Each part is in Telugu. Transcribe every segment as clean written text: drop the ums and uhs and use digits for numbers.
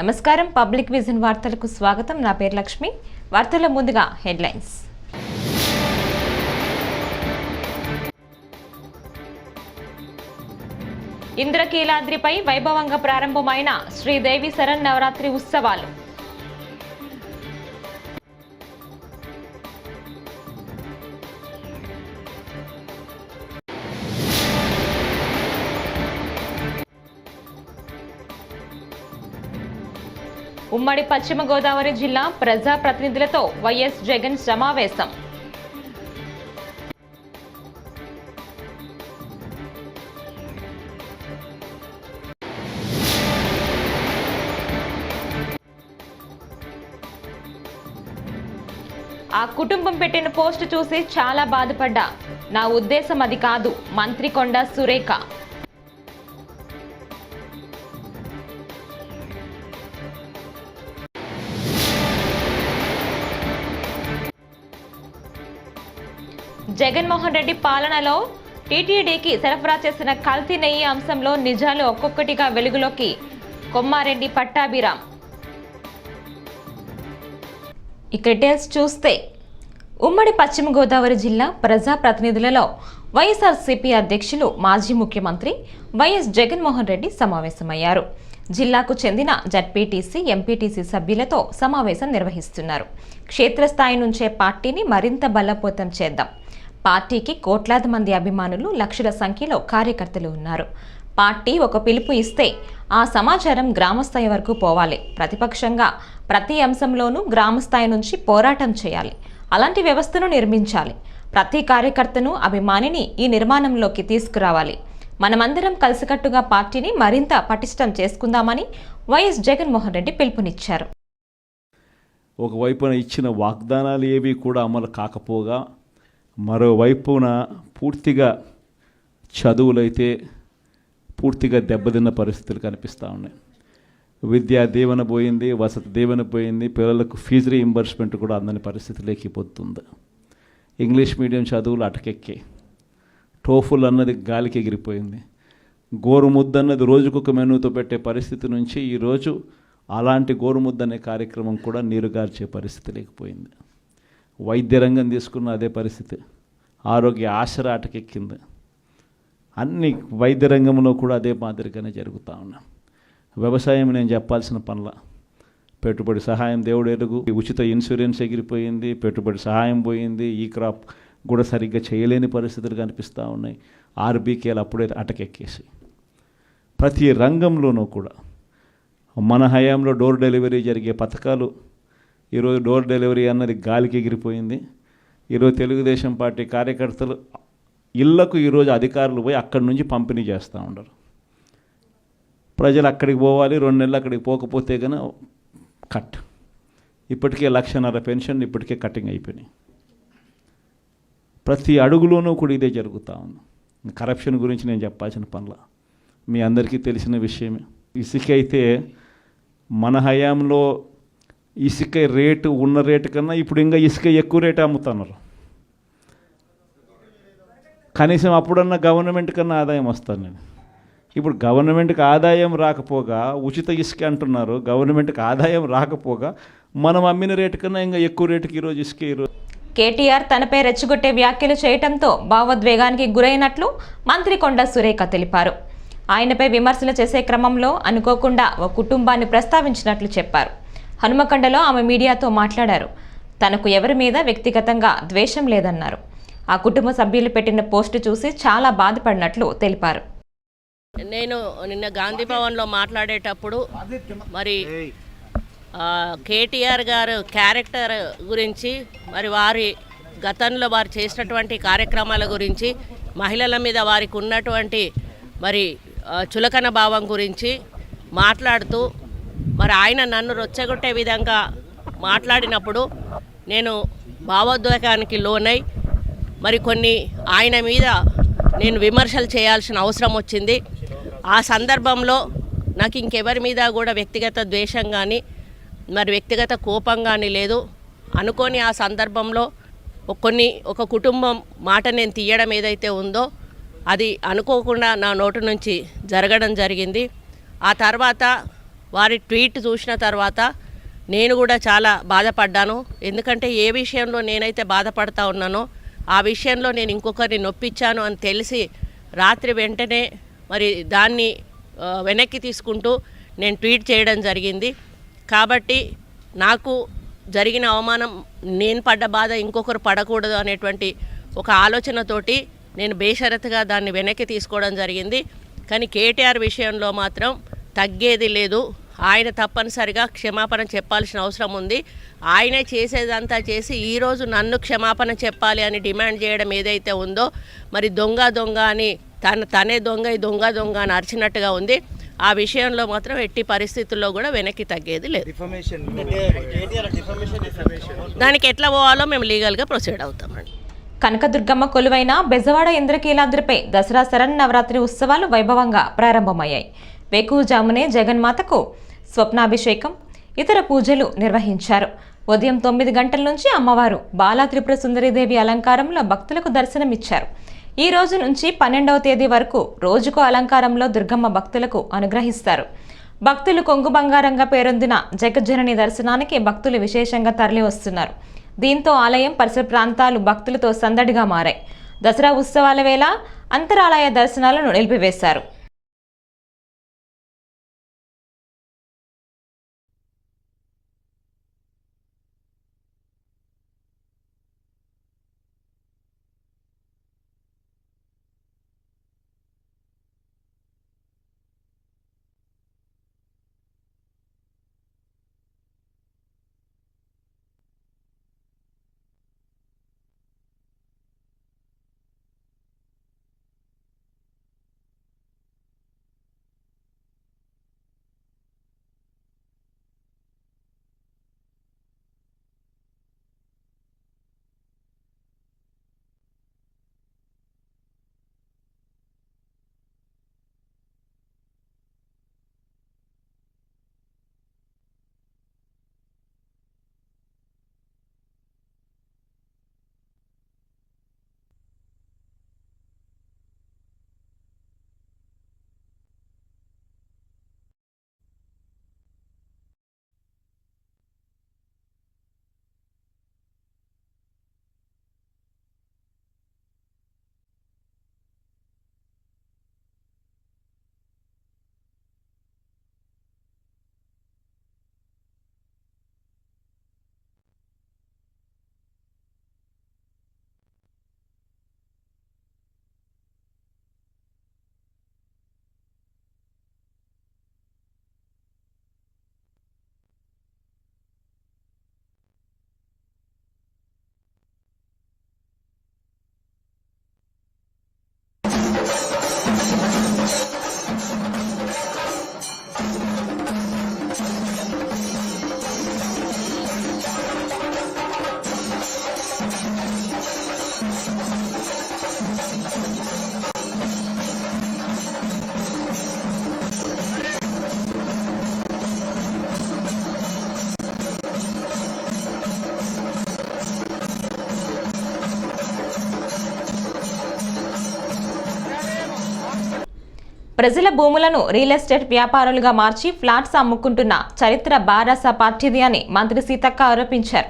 నమస్కారం, పబ్లిక్ విజన్ వార్తలకు స్వాగతం. నా పేరు లక్ష్మి. వార్తల ముందుగా హెడ్లైన్స్. ఇంద్రకీలాద్రిపై వైభవంగా ప్రారంభమైన శ్రీదేవి శరన్నవరాత్రి ఉత్సవాలు. ఉమ్మడి పశ్చిమ గోదావరి జిల్లా ప్రజా ప్రతినిధులతో వైఎస్ జగన్ సమావేశం. ఆ కుటుంబం పెట్టిన పోస్ట్ చూసి చాలా బాధపడ్డా. నా ఉద్దేశం అది కాదు. మంత్రి కొండా సురేఖ. జగన్మోహన్ రెడ్డి పాలనలో టీటీడీకి సరఫరా చేసిన కల్తీ నెయ్యి అంశంలో నిజాలు ఒక్కొక్కటిగా వెలుగులోకి. కొమ్మారెడ్డి పట్టాభిరామ్. ఇక డీటెయిల్స్ చూస్తే, ఉమ్మడి పశ్చిమ గోదావరి జిల్లా ప్రజా ప్రతినిధులలో వైఎస్ఆర్సీపీ అధ్యక్షులు మాజీ ముఖ్యమంత్రి వైఎస్ జగన్మోహన్ రెడ్డి సమావేశమయ్యారు. జిల్లాకు చెందిన జడ్పీటీసీ, ఎంపీటీసీ సభ్యులతో సమావేశం నిర్వహిస్తున్నారు. క్షేత్రస్థాయి నుంచే పార్టీని మరింత బలోపేతం చేద్దాం. పార్టీకి కోట్లాది మంది అభిమానులు, లక్షల సంఖ్యలో కార్యకర్తలు ఉన్నారు. పార్టీ ఒక పిలుపు ఇస్తే ఆ సమాచారం గ్రామస్థాయి వరకు పోవాలి. ప్రతిపక్షంగా ప్రతి అంశంలోనూ గ్రామస్థాయి నుంచి పోరాటం చేయాలి. అలాంటి వ్యవస్థను నిర్మించాలి. ప్రతి కార్యకర్తను, అభిమానిని ఈ నిర్మాణంలోకి తీసుకురావాలి. మనమందరం కలిసికట్టుగా పార్టీని మరింత పటిష్టం చేసుకుందామని వైఎస్ జగన్మోహన్ రెడ్డి పిలుపునిచ్చారు. ఒకవైపున ఇచ్చిన వాగ్దానాలు ఏవి కూడా అమలు కాకపోగా, మరోవైపున పూర్తిగా చదువులైతే పూర్తిగా దెబ్బతిన్న పరిస్థితులు కనిపిస్తూ ఉన్నాయి. విద్యా దీవెన పోయింది, వసతి దీవెన పోయింది, పిల్లలకు ఫీజు రీయింబర్స్మెంట్ కూడా అందని పరిస్థితిలోకి పోతుంది. ఇంగ్లీష్ మీడియం చదువులు అటకెక్కి, టోఫుల్ అన్నది గాలికి ఎగిరిపోయింది. గోరుముద్ద అన్నది రోజుకొక మెనూతో పెట్టే పరిస్థితి నుంచి ఈరోజు అలాంటి గోరుముద్ద అనే కార్యక్రమం కూడా నీరుగార్చే పరిస్థితి లేకపోయింది. వైద్య రంగం తీసుకున్న అదే పరిస్థితి. ఆరోగ్య ఆసరా అటకెక్కింది. అన్ని వైద్య రంగంలో కూడా అదే మాదిరిగానే జరుగుతూ ఉన్నాం. వ్యవసాయం నేను చెప్పాల్సిన పనుల, పెట్టుబడి సహాయం దేవుడు ఎరుగు, ఉచిత ఇన్సూరెన్స్ ఎగిరిపోయింది, పెట్టుబడి సహాయం పోయింది, ఈ క్రాప్ కూడా సరిగ్గా చేయలేని పరిస్థితులు కనిపిస్తూ ఉన్నాయి. ఆర్బీకేలు అప్పుడే అటకెక్కేసి ప్రతి రంగంలోనూ కూడా మన హయాంలో డోర్ డెలివరీ జరిగే పథకాలు ఈరోజు డోర్ డెలివరీ అన్నది గాలికి ఎగిరిపోయింది. ఈరోజు తెలుగుదేశం పార్టీ కార్యకర్తలు ఇళ్లకు ఈరోజు అధికారులు పోయి అక్కడి నుంచి పంపిణీ చేస్తూ ఉండరు. ప్రజలు అక్కడికి పోవాలి, 2 నెలలు అక్కడికి పోకపోతే కనుక కట్. ఇప్పటికే 1,50,000 పెన్షన్ ఇప్పటికే కటింగ్ అయిపోయినాయి. ప్రతి అడుగులోనూ కూడా ఇదే జరుగుతూ ఉంది. కరప్షన్ గురించి నేను చెప్పాల్సిన పనుల మీ అందరికీ తెలిసిన విషయమే. ఇసుక అయితే మన హయాంలో ఇసుక రేటు ఉన్న రేటు కన్నా ఇప్పుడు ఇంకా ఇసుక ఎక్కువ రేటు అమ్ముతున్నారు. కనీసం అప్పుడన్నా గవర్నమెంట్ కన్నా ఆదాయం వస్తాను నేను. ఇప్పుడు గవర్నమెంట్కి ఆదాయం రాకపోగా ఉచిత ఇసుక అంటున్నారు. గవర్నమెంట్కి ఆదాయం రాకపోగా మనం అమ్మిన రేటు కన్నా ఇంకా ఎక్కువ రేటుకి ఈరోజు ఇసుక. ఈరోజు కేటీఆర్ తనపై రెచ్చగొట్టే వ్యాఖ్యలు చేయడంతో భావోద్వేగానికి గురైనట్లు మంత్రి కొండా సురేఖ తెలిపారు. ఆయనపై విమర్శలు చేసే క్రమంలో అనుకోకుండా ఓ కుటుంబాన్ని ప్రస్తావించినట్లు చెప్పారు. హనుమకొండలో ఆమె మీడియాతో మాట్లాడారు. తనకు ఎవరి మీద వ్యక్తిగతంగా ద్వేషం లేదన్నారు. ఆ కుటుంబ సభ్యులు పెట్టిన పోస్టు చూసి చాలా బాధపడినట్లు తెలిపారు. నేను నిన్న గాంధీ భవన్లో మాట్లాడేటప్పుడు మరి కేటీఆర్ గారు క్యారెక్టర్ గురించి, మరి వారి గతంలో వారు చేసినటువంటి కార్యక్రమాల గురించి, మహిళల మీద వారికి ఉన్నటువంటి మరి చులకన భావం గురించి మాట్లాడుతూ మరి ఆయన నన్ను రొచ్చగొట్టే విధంగా మాట్లాడినప్పుడు నేను భావోద్వేగానికి లోనై మరి కొన్ని ఆయన మీద నేను విమర్శలు చేయాల్సిన అవసరం వచ్చింది. ఆ సందర్భంలో నాకు ఇంకెవరి మీద కూడా వ్యక్తిగత ద్వేషం కానీ మరి వ్యక్తిగత కోపం కానీ లేదు. అనుకోని ఆ సందర్భంలో ఒక కుటుంబం మాట నేను తీయడం ఏదైతే ఉందో అది అనుకోకుండా నా నోటి నుంచి జరగడం జరిగింది. ఆ తర్వాత వారి ట్వీట్ చూసిన తర్వాత నేను కూడా చాలా బాధపడ్డాను. ఎందుకంటే ఏ విషయంలో నేనైతే బాధపడతా ఉన్నానో ఆ విషయంలో నేను ఇంకొకరిని నొప్పించాను అని తెలిసి రాత్రి వెంటనే మరి దాన్ని వెనక్కి తీసుకుంటూ నేను ట్వీట్ చేయడం జరిగింది. కాబట్టి నాకు జరిగిన అవమానం, నేను పడ్డ బాధ ఇంకొకరు పడకూడదు అనేటువంటి ఒక ఆలోచనతోటి నేను బేషరతుగా దాన్ని వెనక్కి తీసుకోవడం జరిగింది. కానీ కేటీఆర్ విషయంలో మాత్రం తగ్గేది లేదు. ఆయన తప్పనిసరిగా క్షమాపణ చెప్పాల్సిన అవసరం ఉంది. ఆయనే చేసేదంతా చేసి ఈరోజు నన్ను క్షమాపణ చెప్పాలి అని డిమాండ్ చేయడం ఏదైతే ఉందో, మరి దొంగ అని తనే దొంగ అని అరిచినట్టుగా ఉంది. ఆ విషయంలో మాత్రం ఎట్టి పరిస్థితుల్లో కూడా వెనక్కి తగ్గేది లేదు. దానికి ఎట్లా పోవాలో మేము లీగల్గా ప్రొసీడ్ అవుతామండి. కనకదుర్గమ్మ కొలువైన బెజవాడ ఇంద్రకీలాద్రిపై దసరా శరన్నవరాత్రి ఉత్సవాలు వైభవంగా ప్రారంభమయ్యాయి. వేకువజామునే జగన్మాతకు స్వప్నాభిషేకం, ఇతర పూజలు నిర్వహించారు. ఉదయం 9 గంటల నుంచి అమ్మవారు బాలా త్రిపుర సుందరీదేవి అలంకారంలో భక్తులకు దర్శనమిచ్చారు. ఈ రోజు నుంచి 12వ తేదీ వరకు రోజుకో అలంకారంలో దుర్గమ్మ భక్తులకు అనుగ్రహిస్తారు. భక్తులు కొంగు బంగారంగా పేరొందిన జగజ్జనని దర్శనానికి భక్తులు విశేషంగా తరలి వస్తున్నారు. దీంతో ఆలయం పరిసర ప్రాంతాలు భక్తులతో సందడిగా మారాయి. దసరా ఉత్సవాల వేళ అంతరాలయ దర్శనాలను నిలిపివేశారు. ప్రజల భూములను రియల్ ఎస్టేట్ వ్యాపారులుగా మార్చి ఫ్లాట్స్ అమ్ముకుంటున్న చరిత్ర బారాస పార్టీది అని మంత్రి సీతక్క ఆరోపించారు.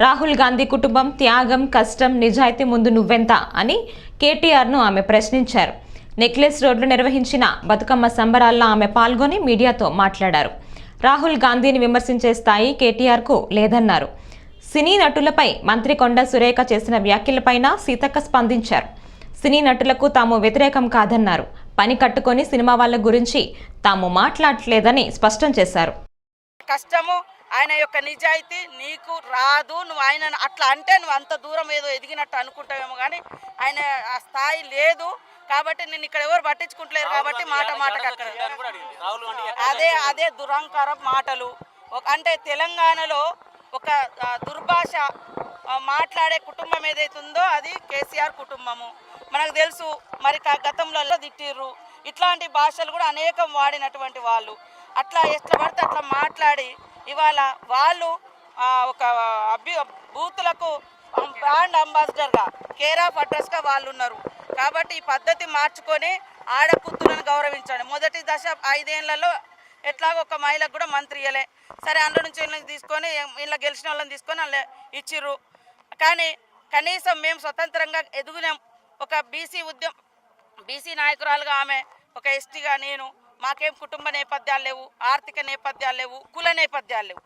రాహుల్ గాంధీ కుటుంబం త్యాగం, కష్టం, నిజాయితీ ముందు నువ్వెంత అని కేటీఆర్ను ఆమె ప్రశ్నించారు. నెక్లెస్ రోడ్లో నిర్వహించిన బతుకమ్మ సంబరాల్లో ఆమె పాల్గొని మీడియాతో మాట్లాడారు. రాహుల్ గాంధీని విమర్శించే స్థాయి కేటీఆర్కు లేదన్నారు. సినీ నటులపై మంత్రి కొండ సురేఖ చేసిన వ్యాఖ్యలపైన సీతక్క స్పందించారు. సినీ నటులకు తాము వ్యతిరేకం కాదన్నారు. పని కట్టుకొని సినిమా వాళ్ళ గురించి తాము మాట్లాడలేదని స్పష్టం చేశారు. కష్టము, ఆయన యొక్క నిజాయితీ నీకు రాదు. నువ్వు ఆయన అట్లా అంటే నువ్వు అంత దూరం ఏదో ఎదిగినట్టు అనుకుంటావేమో, కానీ ఆయన ఆ స్థాయి లేదు. కాబట్టి నేను ఇక్కడ ఎవరు పట్టించుకుంటలేరు కాబట్టి మాటకు అక్కడ అదే దురహంకార మాటలు. అంటే తెలంగాణలో ఒక దుర్భాష మాట్లాడే కుటుంబం ఏదైతుందో అది కేసీఆర్ కుటుంబము. మనకు తెలుసు. మరి గతంలో తిట్టిర్రు. ఇట్లాంటి భాషలు కూడా అనేకం వాడినటువంటి వాళ్ళు అట్లా ఎట్లా పడితే అట్లా మాట్లాడి ఇవాళ వాళ్ళు ఒక బూతులకు బ్రాండ్ అంబాసిడర్గా, కేర్ ఆఫ్ అడ్రస్గా వాళ్ళు ఉన్నారు. కాబట్టి ఈ పద్ధతి మార్చుకొని ఆడకూతులను గౌరవించండి. మొదటి దశ 5 ఏళ్లలో ఎట్లాగో ఒక మహిళకు కూడా మంత్రి ఇయ్యలే. సరే అందులో నుంచి వీళ్ళని తీసుకొని ఇలా గెలిచిన వాళ్ళని తీసుకొని వాళ్ళు ఇచ్చిర్రు. కానీ కనీసం మేము స్వతంత్రంగా ఎదుగునాం. ఒక బీసీ నాయకురాలుగా ఆమె, ఒక ఎస్టీగా నేను, మాకేం కుటుంబ నేపథ్యాలు లేవు, ఆర్థిక నేపథ్యాలు లేవు, కుల నేపథ్యాలు లేవు.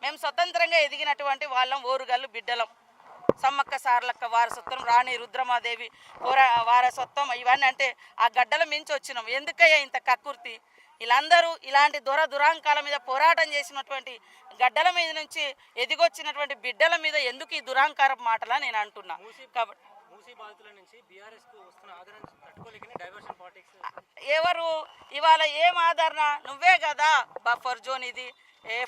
మేము స్వతంత్రంగా ఎదిగినటువంటి వాళ్ళం, ఓరుగల్లు బిడ్డలం. సమ్మక్క సారలక్క వారసత్వం, రాణి రుద్రమాదేవి వారసత్వం, ఇవన్నీ అంటే ఆ గడ్డల మించి వచ్చినాం. ఎందుకయ్యా ఇంత కక్కుర్తి? వీళ్ళందరూ ఇలాంటి దురాంకాల మీద పోరాటం చేసినటువంటి గడ్డల మీద నుంచి ఎదిగొచ్చినటువంటి బిడ్డల మీద ఎందుకు ఈ దురాంకార మాటలా నేను అంటున్నా. కాబట్టి ఎవరు ఇవాళ ఏం ఆదరణ? నువ్వే కదా బఫర్ జోన్ ఇది,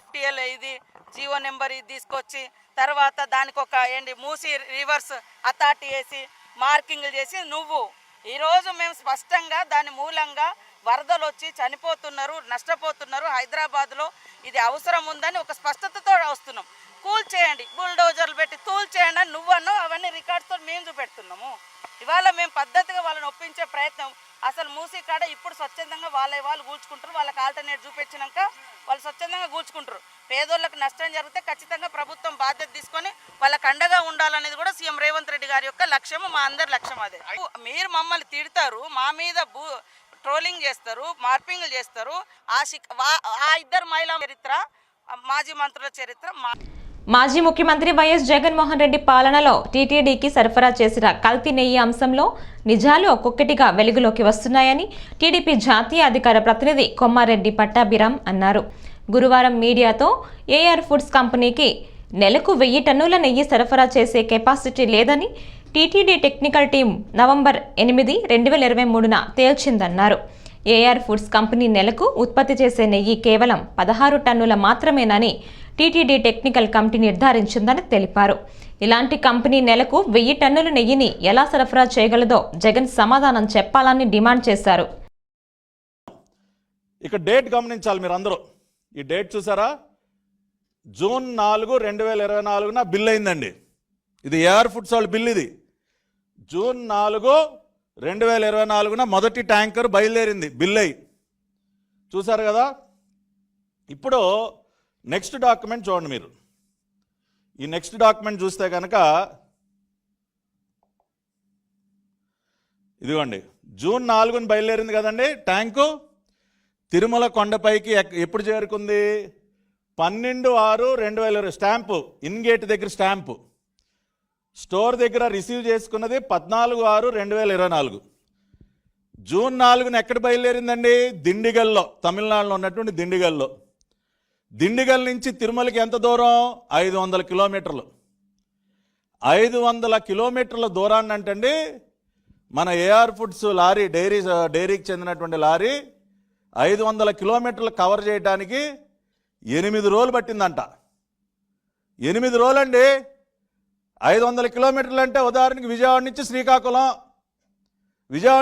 FTL ఇది, జీవో నెంబర్ ఇది తీసుకొచ్చి తర్వాత దానికి ఒక మూసి రివర్స్ అథారిటీ వేసి మార్కింగ్లు చేసి నువ్వు ఈరోజు మేము స్పష్టంగా దాని మూలంగా వరదలు వచ్చి చనిపోతున్నారు, నష్టపోతున్నారు హైదరాబాద్లో, ఇది అవసరం ఉందని ఒక స్పష్టతతో వస్తున్నాం. కూల్ చేయండి, బుల్డోజర్లు పెట్టి తూల్ చేయండి అని నువ్వన్నో అవన్నీ రికార్డ్స్తో మేము చూపెడుతున్నాము. ఇవాళ మేము పద్ధతిగా వాళ్ళని ఒప్పించే ప్రయత్నం. అసలు మూసీ కాడ ఇప్పుడు స్వచ్ఛందంగా వాళ్ళు కూల్చుకుంటారు. వాళ్ళకి ఆల్టర్నేట్ చూపించినాక వాళ్ళు స్వచ్ఛందంగా కూల్చుకుంటారు. పేదోళ్ళకి నష్టం జరిగితే ఖచ్చితంగా ప్రభుత్వం బాధ్యత తీసుకొని వాళ్ళకి అండగా ఉండాలనేది కూడా సీఎం రేవంత్ రెడ్డి గారి యొక్క లక్ష్యము, మా అందరి లక్ష్యం అదే. మీరు మమ్మల్ని తిడతారు, మా మీద ట్రోలింగ్ చేస్తారు, మార్పింగ్లు చేస్తారు. ఆ ఇద్దరు మహిళా చరిత్ర, మాజీ మంత్రుల చరిత్ర. మాజీ ముఖ్యమంత్రి వైఎస్ జగన్మోహన్ రెడ్డి పాలనలో టీటీడీకి సరఫరా చేసిన కల్తీ నెయ్యి అంశంలో నిజాలు ఒక్కొక్కటిగా వెలుగులోకి వస్తున్నాయని టీడీపీ జాతీయ అధికార ప్రతినిధి కొమ్మారెడ్డి పట్టాభిరామ్ అన్నారు. గురువారం మీడియాతో ఏఆర్ ఫుడ్స్ కంపెనీకి నెలకు 1000 టన్నుల నెయ్యి సరఫరా చేసే కెపాసిటీ లేదని టీటీడీ టెక్నికల్ టీం నవంబర్ 8, 2023న తేల్చిందన్నారు. ఏఆర్ ఫుడ్స్ కంపెనీ నెలకు ఉత్పత్తి చేసే నెయ్యి కేవలం 16 టన్నుల మాత్రమేనని టీటీడీ టెక్నికల్ కమిటీ నిర్ధారించిందని తెలిపారు. ఇలాంటి కంపెనీ నెలకు 1000 టన్నుల నెయ్యిని ఎలా సరఫరా చేయగలదో జగన్ సమాధానం చెప్పాలని డిమాండ్ చేశారు. ఇక డేట్ గమనించాలి మీరు అందరూ. ఈ డేట్ చూసారా? జూన్ 4, 2024న బిల్ అయిందండి. ఇది ఏఆర్ ఫుడ్స్ వాళ్ళ బిల్. ఇది జూన్ 4, 2024న మొదటి ట్యాంకర్ బయలుదేరింది బిల్ అయ్యి. చూసారు కదా? ఇప్పుడు నెక్స్ట్ డాక్యుమెంట్ చూడండి మీరు. ఈ నెక్స్ట్ డాక్యుమెంట్ చూస్తే కనుక ఇదిగోండి, జూన్ 4న బయలుదేరింది కదండి ట్యాంకు. తిరుమల కొండపైకి ఎప్పుడు చేరుకుంది? 12/6/2020 స్టాంపు, ఇన్గేట్ దగ్గర స్టాంపు. స్టోర్ దగ్గర రిసీవ్ చేసుకున్నది 14/6/2024. జూన్ 4న ఎక్కడ బయలుదేరిందండి? దిండిగల్లో, తమిళనాడులో ఉన్నటువంటి దిండిగల్లో. దిండిగల్ నుంచి తిరుమలకి ఎంత దూరం? 500 కిలోమీటర్లు. 500 కిలోమీటర్ల దూరాన్ని అంటండి మన ఏఆర్ ఫుడ్స్ లారీ, డైరీకి చెందినటువంటి లారీ 500 కిలోమీటర్లు కవర్ చేయడానికి 8 రోజులు పట్టిందంట. 8 రోజులండి. 500 కిలోమీటర్లు అంటే ఉదాహరణకి విజయవాడ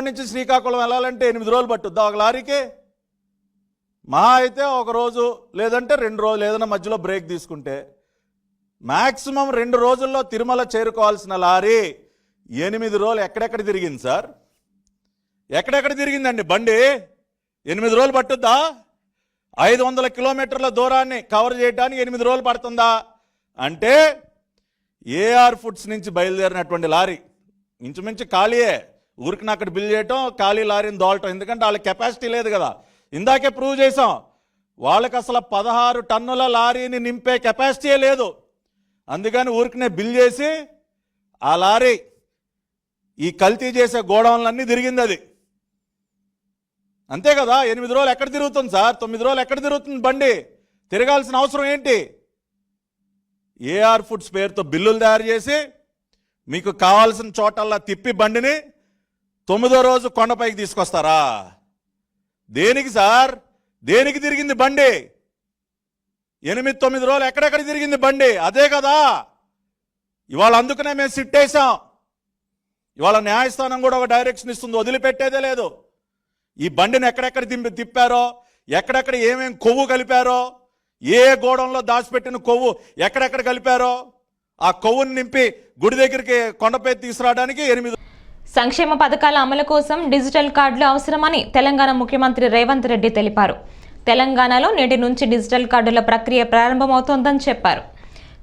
నుంచి శ్రీకాకుళం వెళ్ళాలంటే 8 రోజులు పట్టుద్దా ఒక లారీకి? మహా అయితే ఒక రోజు లేదంటే 2 రోజులు, ఏదైనా మధ్యలో బ్రేక్ తీసుకుంటే. మ్యాక్సిమం 2 రోజుల్లో తిరుమల చేరుకోవాల్సిన లారీ 8 రోజులు ఎక్కడెక్కడ తిరిగింది సార్? ఎక్కడెక్కడ తిరిగిందండి బండి? 8 రోజులు పట్టుద్దా? 500 కిలోమీటర్ల దూరాన్ని కవర్ చేయడానికి 8 రోజులు పడుతుందా? అంటే ఏఆర్ ఫుడ్స్ నుంచి బయలుదేరినటువంటి లారీ ఇంచుమించు ఖాళీయే. ఊరికి అక్కడ బిల్ చేయటం, ఖాళీ లారీని దోలటం. ఎందుకంటే వాళ్ళకి కెపాసిటీ లేదు కదా. ఇందాకే ప్రూవ్ చేసాం, వాళ్ళకి అసలు 16 టన్నుల లారీని నింపే కెపాసిటీయే లేదు. అందుకని ఊరికనే బిల్ చేసి ఆ లారీ ఈ కల్తీ చేసే గోడౌన్లన్నీ తిరిగింది. అది అంతే కదా. 8 రోజులు ఎక్కడ తిరుగుతుంది సార్? 9 రోజులు ఎక్కడ తిరుగుతుంది బండి? తిరగాల్సిన అవసరం ఏంటి? ఏఆర్ ఫుడ్స్ పేరుతో బిల్లులు తయారు చేసి మీకు కావాల్సిన చోటల్లా తిప్పి బండిని 9వ రోజు కొండపైకి తీసుకొస్తారా? దేనికి సార్? దేనికి తిరిగింది బండి? 8-9 రోజులు ఎక్కడెక్కడ తిరిగింది బండి? అదే కదా. ఇవాళ అందుకనే మేము సిట్టేసాం. ఇవాళ న్యాయస్థానం కూడా ఒక డైరెక్షన్ ఇస్తుంది, వదిలిపెట్టేదే లేదు. ఈ బండిని ఎక్కడెక్కడ తిప్పారో, ఎక్కడెక్కడ ఏమేం కొవ్వు కలిపారో, ఏ గోడంలో దాచిపెట్టిన కొవ్వు ఎక్కడెక్కడ కలిపారో ఆ కొవ్వుని నింపి గుడి దగ్గరికి కొండపై తీసుకురావడానికి 8. సంక్షేమ పథకాల అమలు కోసం డిజిటల్ కార్డులు అవసరమని తెలంగాణ ముఖ్యమంత్రి రేవంత్ రెడ్డి తెలిపారు. తెలంగాణలో నేటి నుంచి డిజిటల్ కార్డుల ప్రక్రియ ప్రారంభమవుతోందని చెప్పారు.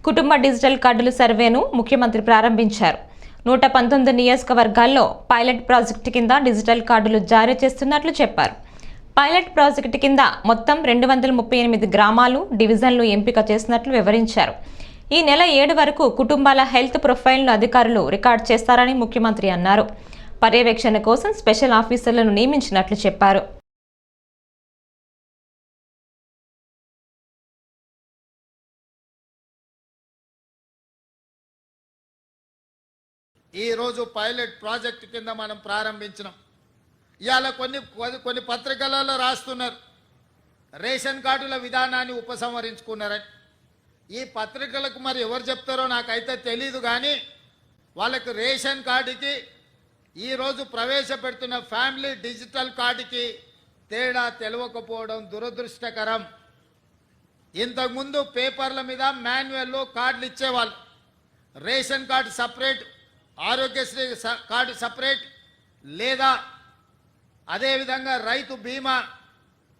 కుటుంబ డిజిటల్ కార్డుల సర్వేను ముఖ్యమంత్రి ప్రారంభించారు. 119 నియోజకవర్గాల్లో పైలట్ ప్రాజెక్టు కింద డిజిటల్ కార్డులు జారీ చేస్తున్నట్లు చెప్పారు. పైలట్ ప్రాజెక్టు కింద మొత్తం 238 గ్రామాలు, డివిజన్లు ఎంపిక చేసినట్లు వివరించారు. ఈ నెల 7 వరకు కుటుంబాల హెల్త్ ప్రొఫైల్ను అధికారులు రికార్డ్ చేస్తారని ముఖ్యమంత్రి అన్నారు. పర్యవేక్షణ కోసం స్పెషల్ ఆఫీసర్లను నియమించినట్లు చెప్పారు. ఈరోజు పైలట్ ప్రాజెక్ట్ కింద మనం ప్రారంభించినాం. ఇవాళ కొన్ని పత్రికలలో రాస్తున్నారు రేషన్ కార్డుల విధానాన్ని ఉపసంహరించుకున్నారని. ఈ పత్రికలకు మరి ఎవరు చెప్తారో నాకైతే తెలీదు, కానీ వాళ్ళకు రేషన్ కార్డుకి ఈరోజు ప్రవేశపెడుతున్న ఫ్యామిలీ డిజిటల్ కార్డుకి తేడా తెలియకపోవడం దురదృష్టకరం. ఇంతకుముందు పేపర్ల మీద మాన్యువల్లో కార్డులు ఇచ్చేవాళ్ళు. Ration card separate, Aarogyasri card separate, లేదా అదేవిధంగా రైతు బీమా,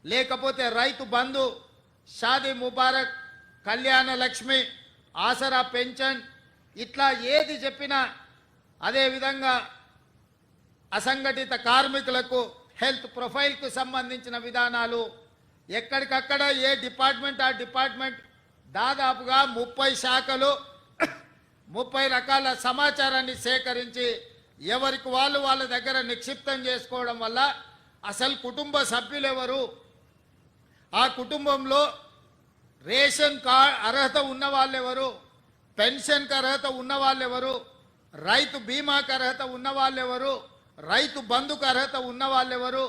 లేకపోతే రైతు బంధు, షాదీ ముబారక్, కళ్యాణ లక్ష్మి, ఆసరా పెన్షన్, ఇట్లా ఏది చెప్పినా, అదేవిధంగా అసంఘటిత కార్మికులకు హెల్త్ ప్రొఫైల్కు సంబంధించిన విధానాలు ఎక్కడికక్కడ ఏ డిపార్ట్మెంట్ ఆ డిపార్ట్మెంట్ దాదాపుగా 30 శాఖలు 30 రకాల సమాచారాన్ని సేకరించి ఎవరికి వాళ్ళ దగ్గర నిక్షిప్తం చేసుకోవడం వల్ల అసలు కుటుంబ సభ్యులు ఎవరు, ఆ కుటుంబంలో రేషన్ కార్డ్ అర్హత ఉన్న వాళ్ళు ఎవరు, పెన్షన్కి అర్హత ఉన్న వాళ్ళు ఎవరు, రైతు బీమాకి అర్హత ఉన్న వాళ్ళు ఎవరు, రైతు బంధుకు అర్హత ఉన్న వాళ్ళు ఎవరు,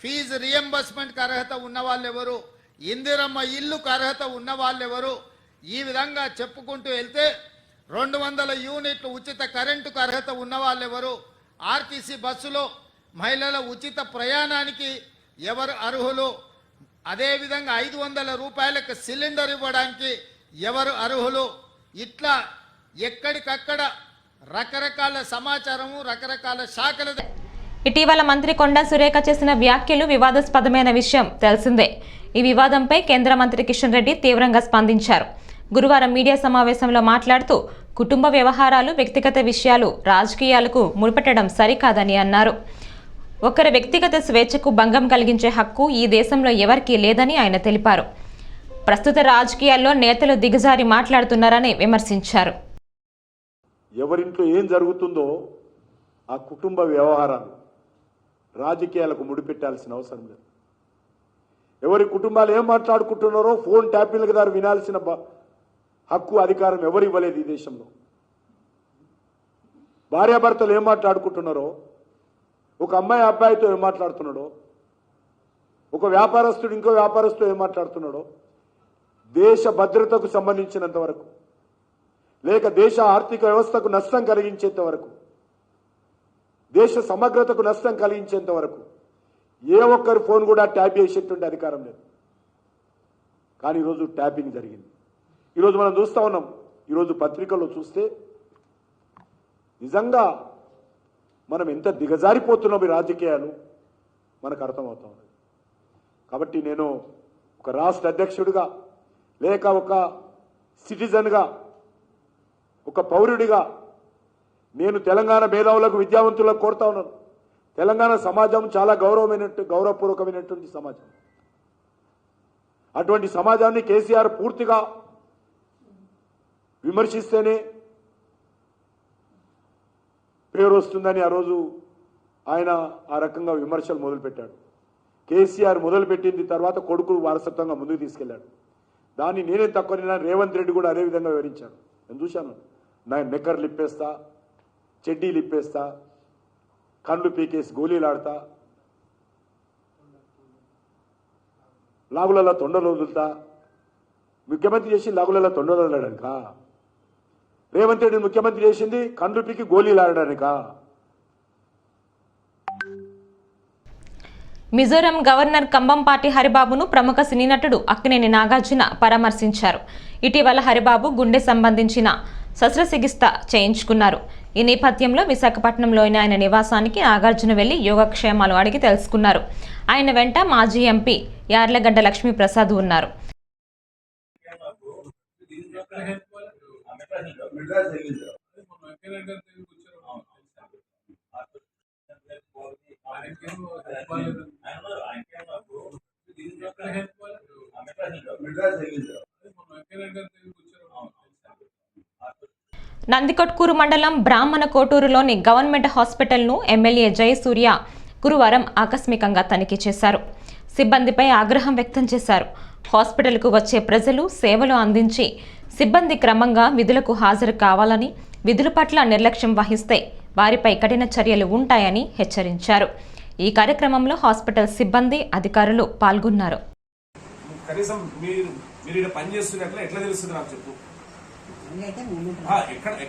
ఫీజు రియంబర్స్మెంట్కి అర్హత ఉన్న వాళ్ళు ఎవరు, ఇందిరమ్మ ఇల్లుకు అర్హత ఉన్న వాళ్ళు ఎవరు, ఈ విధంగా చెప్పుకుంటూ వెళ్తే 200 యూనిట్లు ఉచిత కరెంటుకు అర్హత ఉన్న వాళ్ళు ఎవరు, ఆర్టీసీ బస్సులో మహిళల ఉచిత ప్రయాణానికి ఎవరు అర్హులు, అదేవిధంగా 500 రూపాయలకు సిలిండర్ ఇవ్వడానికి ఎవరు అర్హులు, ఇట్లా ఎక్కడికక్కడ రకరకాల సమాచారము రకరకాల శాఖల. ఇటీవల మంత్రి కొండా సురేఖ చేసిన వ్యాఖ్యలు వివాదాస్పదమైన విషయం తెలిసిందే. ఈ వివాదంపై కేంద్ర మంత్రి కిషన్ రెడ్డి తీవ్రంగా స్పందించారు. గురువారం మీడియా సమావేశంలో మాట్లాడుతూ కుటుంబ వ్యవహారాలు, వ్యక్తిగత విషయాలు రాజకీయాలకు ముడిపెట్టడం సరికాదని అన్నారు. ఒకరి వ్యక్తిగత స్వేచ్ఛకు భంగం కలిగించే హక్కు ఈ దేశంలో ఎవరికీ లేదని ఆయన తెలిపారు. ప్రస్తుత రాజకీయాల్లో నేతలు దిగజారి మాట్లాడుతున్నారని విమర్శించారు. ఎవరింట్లో ఏం జరుగుతుందో ఆ కుటుంబ వ్యవహారాలు రాజకీయాలకు ముడిపెట్టాల్సిన అవసరం లేదు. ఎవరి కుటుంబాలు ఏం మాట్లాడుకుంటున్నారో ఫోన్ ట్యాపింగ్ల ద్వారా వినాల్సిన హక్కు, అధికారం ఎవరు ఇవ్వలేదు ఈ దేశంలో. భార్యాభర్తలు ఏం మాట్లాడుకుంటున్నారో, ఒక అమ్మాయి అబ్బాయితో ఏం మాట్లాడుతున్నాడో, ఒక వ్యాపారస్తుడు ఇంకో వ్యాపారస్తుడు ఏం మాట్లాడుతున్నాడో, దేశ భద్రతకు సంబంధించినంత వరకు, లేక దేశ ఆర్థిక వ్యవస్థకు నష్టం కలిగించేంత వరకు, దేశ సమగ్రతకు నష్టం కలిగించేంత వరకు ఏ ఒక్కరి ఫోన్ కూడా ట్యాప్ చేసేటువంటి అధికారం లేదు. కానీ ఈరోజు ట్యాపింగ్ జరిగింది. ఈరోజు మనం చూస్తూ ఉన్నాం. ఈరోజు పత్రికల్లో చూస్తే నిజంగా మనం ఎంత దిగజారిపోతున్నాం ఈ రాజకీయాలు మనకు అర్థమవుతా ఉంది. కాబట్టి నేను ఒక రాష్ట్ర అధ్యక్షుడిగా, లేక ఒక సిటిజన్గా, ఒక పౌరుడిగా నేను తెలంగాణ మేధావులకు, విద్యావంతులకు కోరుతా ఉన్నాను. తెలంగాణ సమాజం చాలా గౌరవపూర్వకమైనటువంటి సమాజం. అటువంటి సమాజాన్ని కేసీఆర్ పూర్తిగా విమర్శిస్తేనే పేరు వస్తుందని ఆ రోజు ఆయన ఆ రకంగా విమర్శలు మొదలుపెట్టాడు. కేసీఆర్ మొదలుపెట్టింది తర్వాత కొడుకు వారసత్వంగా ముందుకు తీసుకెళ్లాడు. దాన్ని నేనే తక్కువ, రేవంత్ రెడ్డి కూడా అదే విధంగా వివరించాడు. నేను చూశాను. నేను నెక్కర్లు ఇప్పేస్తా, చెడ్డీలు ఇప్పేస్తా, కండ్లు పీకేసి గోళీలాడతా, లాగులలో తొండలు వదులుతా. ముఖ్యమంత్రి చేసి లాగులలో తొండలు వదలడానిక? రేవంత్ రెడ్డి ముఖ్యమంత్రి చేసింది కండ్లు పీకి గోళీలాడడానిక? మిజోరాం గవర్నర్ కంబంపాటి హరిబాబును ప్రముఖ సినీ నటుడు అక్కినేని నాగార్జున పరామర్శించారు. ఇటీవల హరిబాబు గుండె సంబంధించిన శస్త్రచికిత్స చేయించుకున్నారు. ఈ నేపథ్యంలో విశాఖపట్నంలోని ఆయన నివాసానికి నాగార్జున వెళ్లి యోగక్షేమాలు అడిగి తెలుసుకున్నారు. ఆయన వెంట మాజీ ఎంపీ యార్లగడ్డ లక్ష్మీప్రసాద్ ఉన్నారు. నందికొట్కూరు మండలం బ్రాహ్మణ కోటూరులోని గవర్నమెంట్ హాస్పిటల్ను ఎమ్మెల్యే జయసూర్య గురువారం ఆకస్మికంగా తనిఖీ చేశారు. సిబ్బందిపై ఆగ్రహం వ్యక్తం చేశారు. హాస్పిటల్కు వచ్చే ప్రజలు సేవలు అందించి సిబ్బంది క్రమంగా విధులకు హాజరు కావాలని, విధుల పట్ల నిర్లక్ష్యం వహిస్తే వారిపై కఠిన చర్యలు ఉంటాయని హెచ్చరించారు. ఈ కార్యక్రమంలో హాస్పిటల్ సిబ్బంది, అధికారులు పాల్గొన్నారు. కనీసం మీరు పని చేస్తున్నట్లు ఎట్లా తెలుస్తుంది నాకు చెప్పు.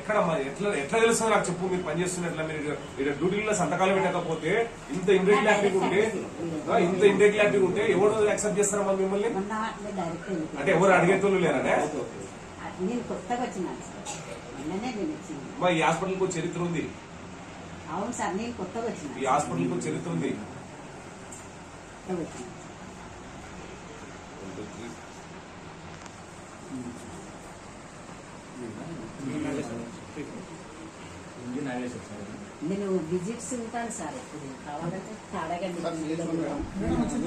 ఎట్లా తెలుస్తుంది నాకు చెప్పు. మీరు పని చేస్తున్నట్ల మీరు డ్యూటీలో సంతకాలు పెట్టకపోతే ఇంత ఇండెక్లారిటీ ఉంటే ఎవరు యాక్సెప్ట్ చేస్తారమ్మా మిమ్మల్ని? అంటే ఎవరు అడిగేతోళ్ళు లేరనే? మా ఈ హాస్పిటల్ చరిత్ర ఉంది. అవును సార్, నేను కొత్తగా వచ్చిన. ఈ హాస్పిటల్ చరిత్ర ఉంది. నేను విజిట్స్ ఉంటాను సార్, ఎప్పుడు కావాలంటే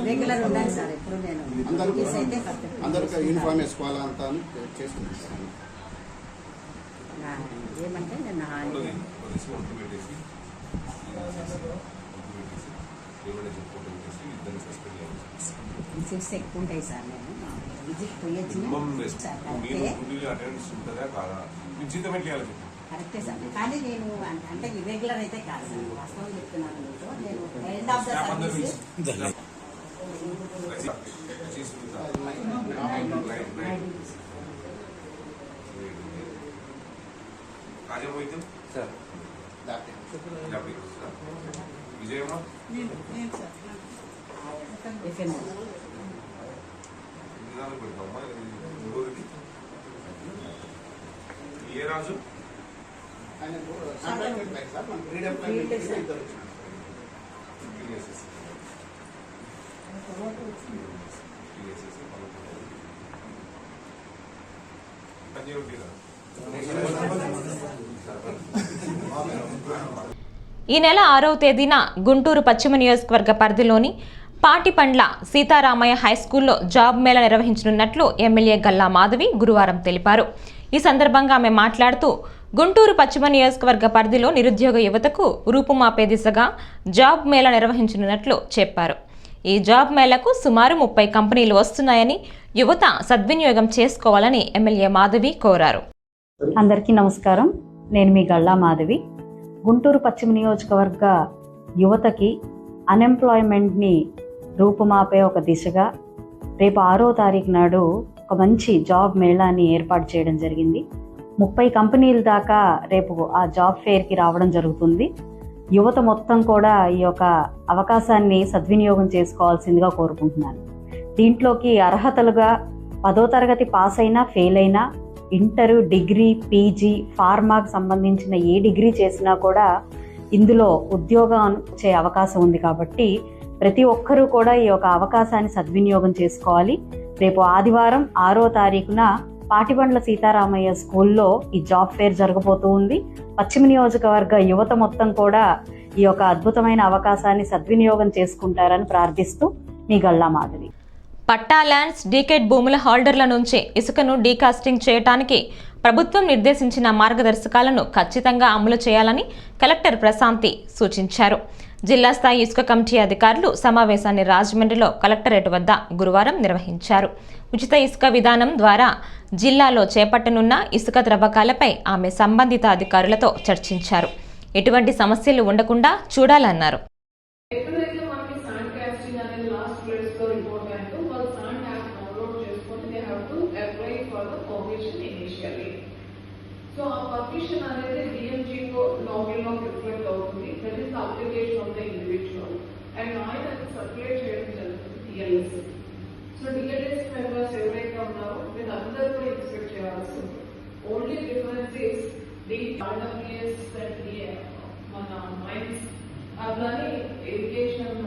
రెగ్యులర్ ఉంటాను సార్. ఎప్పుడు నేను అందరికీ యూనిఫామ్ వేసుకోవాలా అంతా చేసుకుంటాను. ఏమంటే నేను విజిట్స్ ఎక్కువ ఉంటాయి సార్. నేను విజిట్ పోయొచ్చిన కరెక్టే సార్. కానీ నేను అంటే ఇర్రెగ్యులర్ అయితే కాదు సార్, వాస్తవం చెప్తున్నాను. నేను ఎండ్ ఆఫ్ ద సర్వీస్ విజయమ్మా ఏ రాజు ఈ నెల 6వ తేదీన గుంటూరు పశ్చిమ నియోజకవర్గ పరిధిలోని పాటిపండ్ల సీతారామయ్య హైస్కూల్లో జాబ్ మేళా నిర్వహించనున్నట్లు ఎమ్మెల్యే గల్లా మాధవి గురువారం తెలిపారు. ఈ సందర్భంగా ఆమె మాట్లాడుతూ గుంటూరు పశ్చిమ నియోజకవర్గ పరిధిలో నిరుద్యోగ యువతకు రూపుమాపే దిశగా జాబ్ మేళా నిర్వహించనున్నట్లు చెప్పారు. ఈ జాబ్ మేళాకు సుమారు 30 కంపెనీలు వస్తున్నాయని, యువత సద్వినియోగం చేసుకోవాలని ఎమ్మెల్యే మాధవి కోరారు. అందరికీ నమస్కారం. నేను మీ గల్లా మాధవి. గుంటూరు పశ్చిమ నియోజకవర్గ యువతకి అన్ఎంప్లాయ్మెంట్ని రూపుమాపే ఒక దిశగా రేపు 6వ తారీఖు నాడు ఒక మంచి జాబ్ మేళాని ఏర్పాటు చేయడం జరిగింది. 30 కంపెనీల దాకా రేపు ఆ జాబ్ ఫేర్కి రావడం జరుగుతుంది. యువత మొత్తం కూడా ఈ యొక్క అవకాశాన్ని సద్వినియోగం చేసుకోవాల్సిందిగా కోరుకుంటున్నాను. దీంట్లోకి అర్హతలుగా 10వ తరగతి పాస్ అయినా, ఫెయిల్ అయినా, ఇంటర్, డిగ్రీ, పీజీ, ఫార్మాకు సంబంధించిన ఏ డిగ్రీ చేసినా కూడా ఇందులో ఉద్యోగం వచ్చే అవకాశం ఉంది. కాబట్టి ప్రతి ఒక్కరూ కూడా ఈ యొక్క అవకాశాన్ని సద్వినియోగం చేసుకోవాలి. రేపు ఆదివారం 6వ తారీఖున పాటిబండ్ల సీతారామయ్య స్కూల్లో ఈ జాబ్ ఫేర్ జరగబోతూ ఉంది. పశ్చిమ నియోజకవర్గ యువత మొత్తం కూడా ఈ యొక్క అద్భుతమైన అవకాశాన్ని సద్వినియోగం చేసుకుంటారని ప్రార్థిస్తూ మీ గల్లా మాధవి. పట్టా ల్యాండ్స్, డీకేట్ భూముల హోల్డర్ల నుంచి ఇసుకను డీకాస్టింగ్ చేయడానికి ప్రభుత్వం నిర్దేశించిన మార్గదర్శకాలను ఖచ్చితంగా అమలు చేయాలని కలెక్టర్ ప్రశాంతి సూచించారు. జిల్లా స్థాయి ఇసుక కమిటీ అధికారులు సమావేశాన్ని రాజమండ్రిలో కలెక్టరేట్ వద్ద గురువారం నిర్వహించారు. ఉచిత ఇసుక విధానం ద్వారా జిల్లాలో చేపట్టనున్న ఇసుక త్రవ్వకాలపై ఆమె సంబంధిత అధికారులతో చర్చించారు. ఎటువంటి సమస్యలు ఉండకుండా చూడాలన్నారు. So DLS members ఎవరైతే ఉన్నారో వీళ్ళందరూ కూడా ఎక్స్పెక్ట్ చేయాల్సి ఉంది. Only difference is the RWS and the మన మైన్స్ అట్లానే ఇరిగేషన్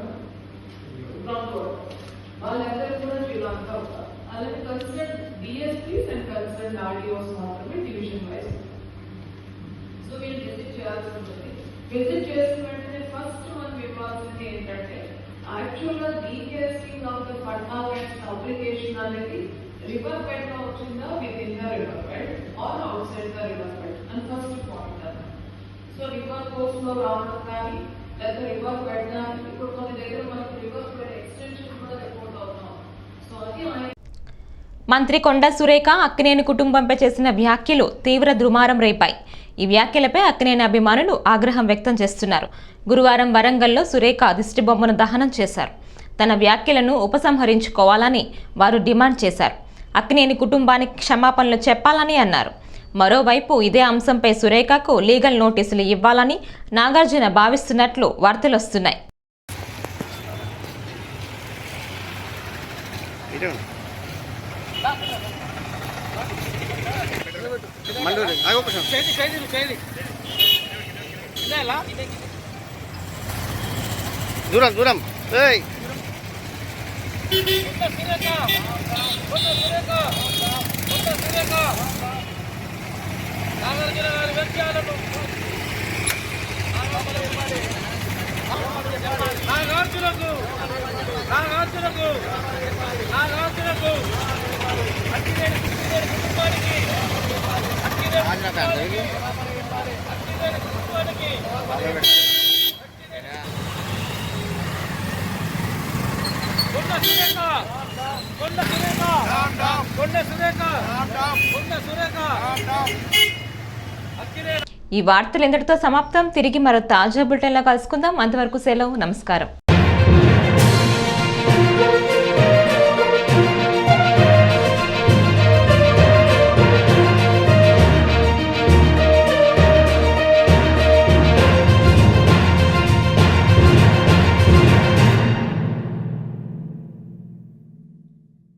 గ్రౌండ్ వాళ్ళందరూ కూడా శ్రీలంక ఉంటారు. అలాగే concern DSPs and concern RDOs మాత్రమే డివిజన్ వైజ్. సో వీళ్ళు విజిట్ చేయాల్సి ఉంటుంది. విజిట్ చేసిన వెంటనే ఫస్ట్ మనం ఇవ్వాల్సింది ఏంటంటే యాక్చువల్గా డీకేసింగ్ ఆఫ్ ద ఫర్టిలైజర్స్ అప్లికేషన్ అనేది రివర్ బెడ్ లో వచ్చిందా within the river bed or outside the river bed అని ఫస్ట్ పాయింట్ అది. సో రివర్ కోర్స్ లో రావడం కానీ లేదా రివర్ బెడ్ కానీ ఇప్పుడు కొన్ని దగ్గర మనకి రివర్ బెడ్ ఎక్స్టెన్షన్ కూడా రిపోర్ట్ అవుతాం. సో అది మంత్రి కొండా సురేఖ అక్కినేని కుటుంబంపై చేసిన వ్యాఖ్యలు తీవ్ర దుమారం రేపాయి. ఈ వ్యాఖ్యలపై అక్కినేని అభిమానులు ఆగ్రహం వ్యక్తం చేస్తున్నారు. గురువారం వరంగల్లో సురేఖ దిష్టిబొమ్మను దహనం చేశారు. తన వ్యాఖ్యలను ఉపసంహరించుకోవాలని వారు డిమాండ్ చేశారు. అక్కినేని కుటుంబానికి క్షమాపణలు చెప్పాలని అన్నారు. మరోవైపు ఇదే అంశంపై సురేఖకు లీగల్ నోటీసులు ఇవ్వాలని నాగార్జున భావిస్తున్నట్లు వార్తలొస్తున్నాయి. దూరం దూరం ఈ వార్తలు ఇంతటితో సమాప్తం. తిరిగి మరో తాజా బులెటిన్లో కలుసుకుందాం. అంతవరకు సెలవు. నమస్కారం.